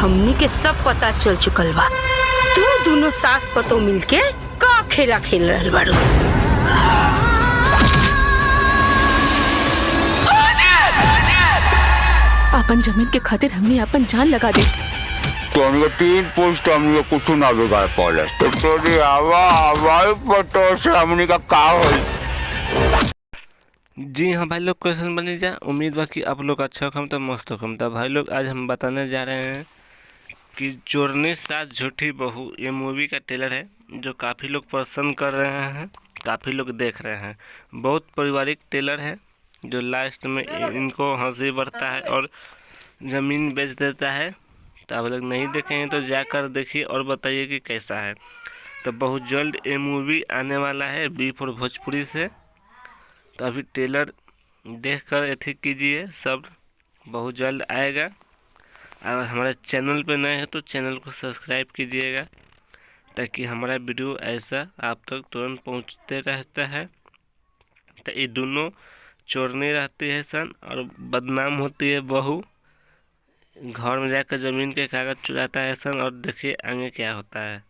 हमनी के सब पता चल चुकल बा। तू दोनों सास पतो मिलके का खेला खेल रहल बारू। अपन जमीन के खातिर हमने अपन जान लगा दी। तो हमने 3 पोस्ट हमने कुछ ना बिगाड़ पाले। तो तेरी हवाई पतो से हमने का हो। जी हाँ भाई लोग, क्वेश्चन बनी जा। उम्मीद बा कि आप लोग अच्छा होगा तो मस्त होगा। तो भाई लोग आज हम बताने जा रहे हैं कि चोरनी सास झूठी बहू, ये मूवी का ट्रेलर है जो काफ़ी लोग पसंद कर रहे हैं, काफ़ी लोग देख रहे हैं। बहुत पारिवारिक ट्रेलर है जो लास्ट में इनको हंसी बढ़ता है और ज़मीन बेच देता है। तो आप लोग नहीं देखे हैं तो जाकर देखिए और बताइए कि कैसा है। तो बहुत जल्द ये मूवी आने वाला है बी4 भोजपुरी से। तो अभी ट्रेलर देखकर एथिक कीजिए, सब बहुत जल्द आएगा। अगर हमारे चैनल पे नए हैं तो चैनल को सब्सक्राइब कीजिएगा ताकि हमारा वीडियो ऐसा आप तक तुरंत पहुंचते रहता है। तो ये दोनों चोरनी रहती है सन और बदनाम होती है बहू, घर में जाकर ज़मीन के कागज़ चुराता है सन। और देखिए आगे क्या होता है।